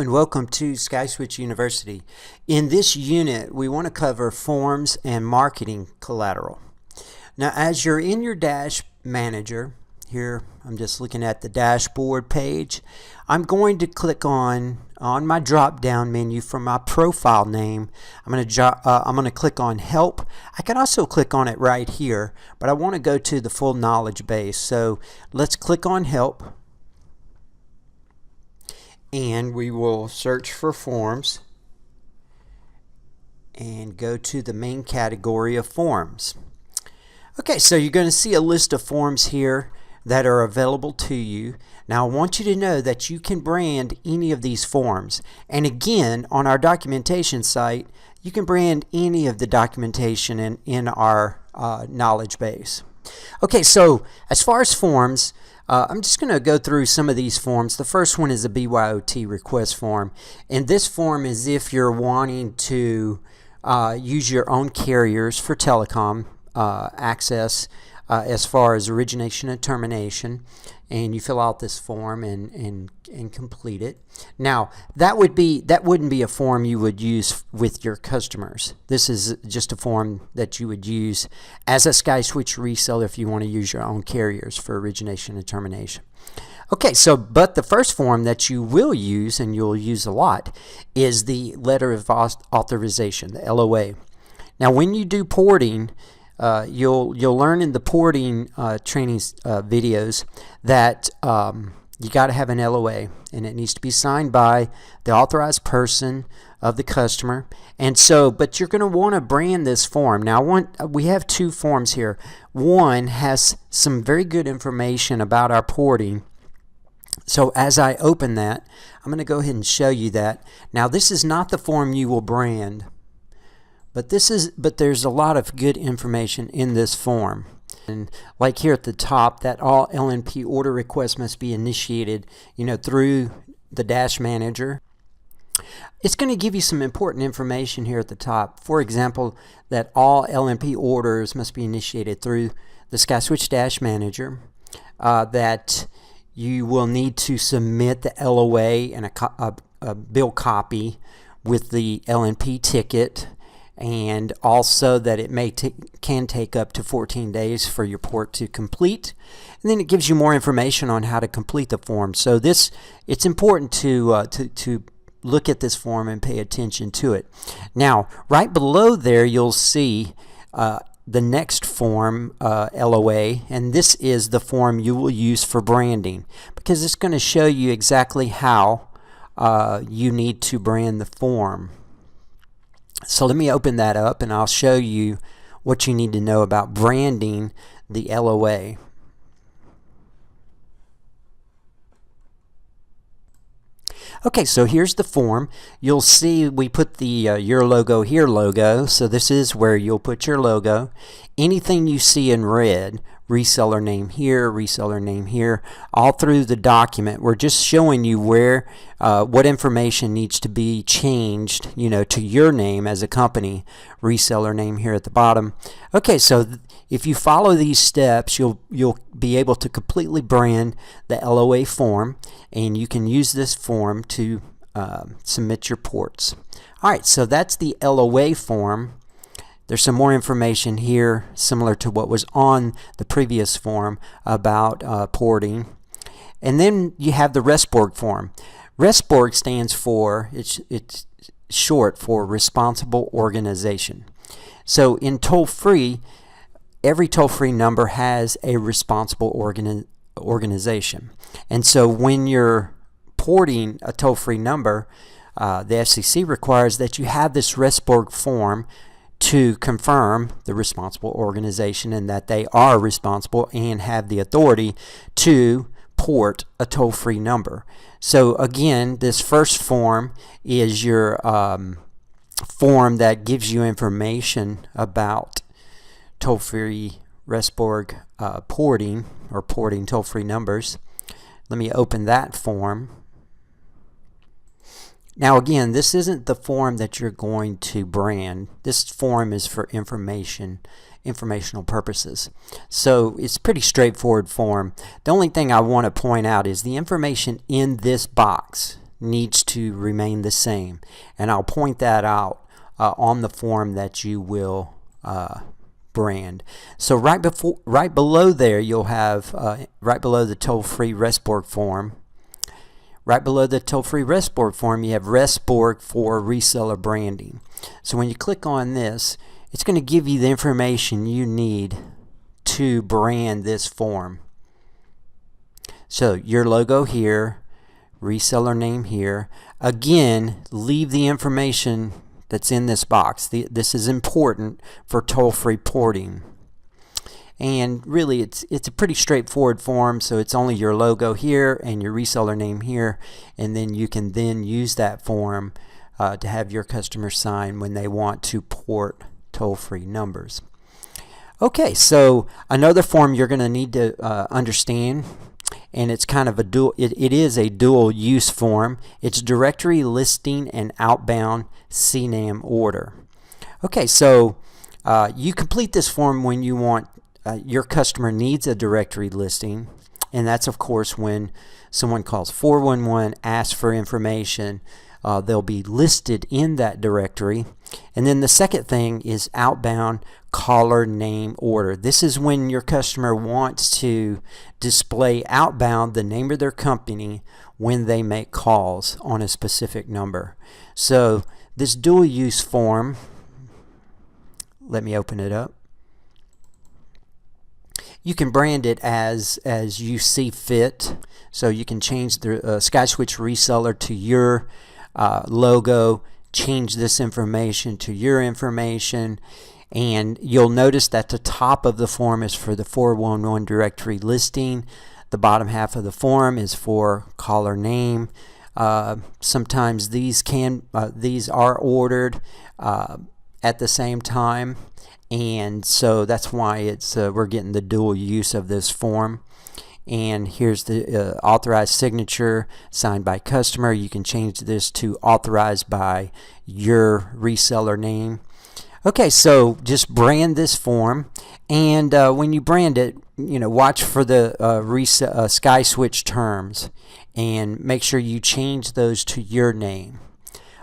and welcome to SkySwitch University. In this unit, we want to cover forms and marketing collateral. Now, as you're in your Dash Manager, here I'm just looking at the dashboard page. I'm going to click on my drop-down menu for my profile name. I'm going to click on Help. I can also click on it right here, but I want to go to the full knowledge base. So let's click on Help. And we will search for forms and go to the main category of forms. Okay, so you're going to see a list of forms here that are available to you. Now I want you to know that you can brand any of these forms, and again on our documentation site you can brand any of the documentation in our knowledge base. Okay, so as far as forms, I'm just going to go through some of these forms. The first one is a BYOT request form, and this form is if you're wanting to use your own carriers for telecom access as far as origination and termination, and you fill out this form and complete it. Now that wouldn't be a form you would use with your customers. This is just a form that you would use as a SkySwitch reseller if you want to use your own carriers for origination and termination. Okay, so but the first form that you will use, and you'll use a lot, is the letter of authorization, the LOA. Now when you do porting, you'll learn in the porting training videos that you got to have an LOA, and it needs to be signed by the authorized person of the customer. And so, but you're going to want to brand this form. Now we have two forms here. One has some very good information about our porting. So as I open that, I'm going to go ahead and show you that. Now this is not the form you will brand, but there's a lot of good information in this form. And like here at the top, that all LNP order requests must be initiated, through the Dash Manager. It's going to give you some important information here at the top. For example, that all LNP orders must be initiated through the SkySwitch Dash Manager. That you will need to submit the LOA and a bill copy with the LNP ticket. And also that it can take up to 14 days for your port to complete. And then it gives you more information on how to complete the form. So it's important to look at this form and pay attention to it. Now, right below there, you'll see the next form, LOA, and this is the form you will use for branding, because it's going to show you exactly how you need to brand the form. So let me open that up and I'll show you what you need to know about branding the LOA. Okay, so here's the form. You'll see we put the your logo here logo, so this is where you'll put your logo. Anything you see in red, reseller name here, all through the document, we're just showing you where what information needs to be changed, to your name as a company. Reseller name here at the bottom. Okay, so if you follow these steps, you'll be able to completely brand the LOA form, and you can use this form to submit your ports. All right, so that's the LOA form. There's some more information here similar to what was on the previous form about porting. And then you have the RESPORG form. RESPORG stands for, it's short for Responsible Organization. So in toll-free, every toll-free number has a responsible organization. And so when you're porting a toll-free number, the FCC requires that you have this RESPORG form to confirm the responsible organization and that they are responsible and have the authority to port a toll-free number. So again, this first form is your form that gives you information about toll-free RESPORG porting or porting toll-free numbers. Let me open that form. Now again, this isn't the form that you're going to brand. This form is for informational purposes. So it's a pretty straightforward form. The only thing I want to point out is the information in this box, needs to remain the same, and I'll point that out on the form that you will brand. So right below there, you'll have right below the toll-free RESTBORG form. Right below the toll-free RESTBORG form, you have RESTBORG for reseller branding. So when you click on this, it's going to give you the information you need to brand this form. So your logo here, reseller name here. Again, leave the information that's in this box. This is important for toll-free porting. And really it's a pretty straightforward form, so it's only your logo here and your reseller name here, and then you can then use that form to have your customers sign when they want to port toll-free numbers. Okay, so another form you're going to need to understand, and it's kind of a dual, it is a dual use form. It's directory listing and outbound CNAM order. Okay, so you complete this form when you want your customer needs a directory listing, and that's of course when someone calls 411, asks for information, they'll be listed in that directory. And then the second thing is outbound caller name order. This is when your customer wants to display outbound the name of their company when they make calls on a specific number. So this dual use form, let me open it up. You can brand it as you see fit. So you can change the SkySwitch reseller to your logo, change this information to your information, and you'll notice that the top of the form is for the 411 directory listing. The bottom half of the form is for caller name. Sometimes these are ordered at the same time, and so that's why it's we're getting the dual use of this form. And here's the authorized signature signed by customer. You can change this to authorized by your reseller name. Okay, so just brand this form, and when you brand it, watch for the SkySwitch terms and make sure you change those to your name.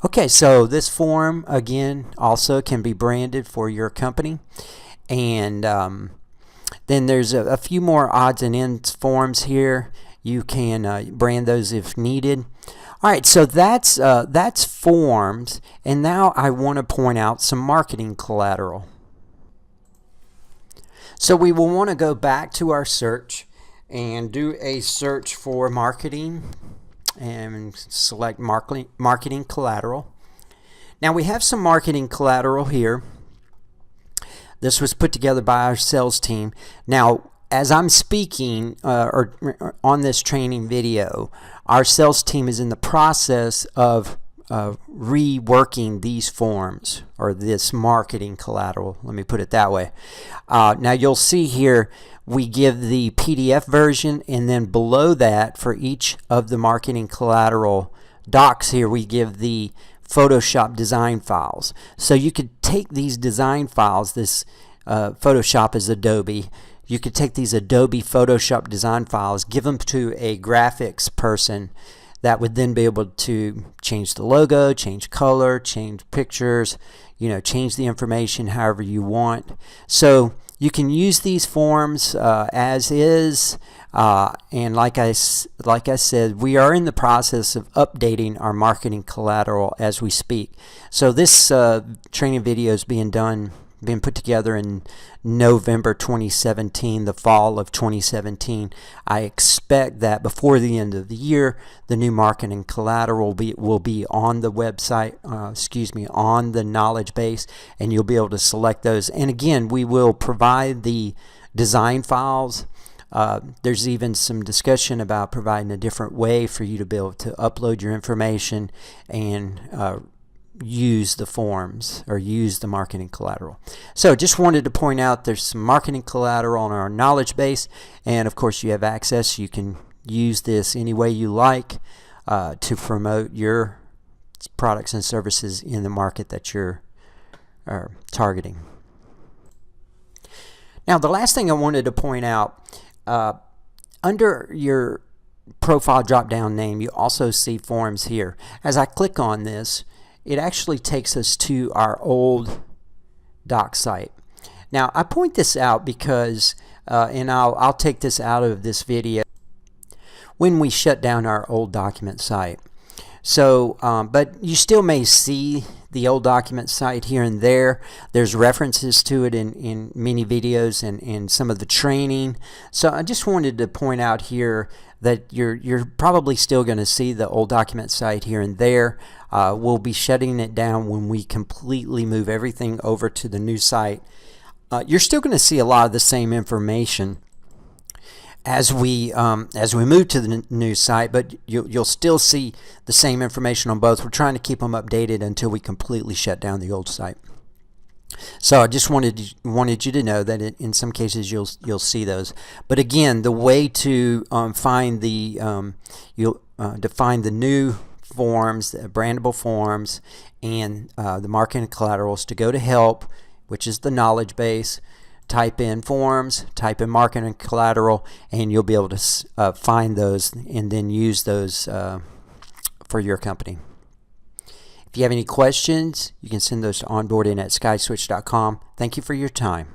Okay, so this form again also can be branded for your company, and then there's a few more odds and ends forms here. You can brand those if needed. All right, so that's forms, and now I want to point out some marketing collateral. So we will want to go back to our search and do a search for marketing and select marketing collateral. Now we have some marketing collateral here. This was put together by our sales team. Now, as I'm speaking or on this training video, our sales team is in the process of reworking these forms, or this marketing collateral. Let me put it that way. Now you'll see here we give the PDF version, and then below that for each of the marketing collateral docs here we give the Photoshop design files. So you could take these design files, this Photoshop is Adobe, you could take these Adobe Photoshop design files, give them to a graphics person that would then be able to change the logo, change color, change pictures, change the information however you want. So you can use these forms as is, and like I said, we are in the process of updating our marketing collateral as we speak. So this training video is being put together in November 2017, the fall of 2017. I expect that before the end of the year, the new marketing collateral will be on the website, on the knowledge base, and you'll be able to select those. And again, we will provide the design files. There's even some discussion about providing a different way for you to be able to upload your information and use the forms or use the marketing collateral. So just wanted to point out there's some marketing collateral on our knowledge base, and of course you have access. You can use this any way you like to promote your products and services in the market that you're targeting. Now the last thing I wanted to point out, under your profile drop down name, you also see forms here. As I click on this, it actually takes us to our old doc site. Now I point this out because and I'll take this out of this video when we shut down our old document site. So but you still may see the old document site here and there. There's references to it in many videos and in some of the training. So I just wanted to point out here that you're probably still going to see the old document site here and there. We'll be shutting it down when we completely move everything over to the new site. You're still going to see a lot of the same information as we move to the new site, but you'll still see the same information on both. We're trying to keep them updated until we completely shut down the old site. So I just wanted you to know that in some cases you'll see those. But again, the way to find the define the new forms, the brandable forms, and the marketing collaterals, to go to help, which is the knowledge base. Type in forms, type in marketing collateral, and you'll be able to find those and then use those for your company. If you have any questions, you can send those to onboarding@skyswitch.com. Thank you for your time.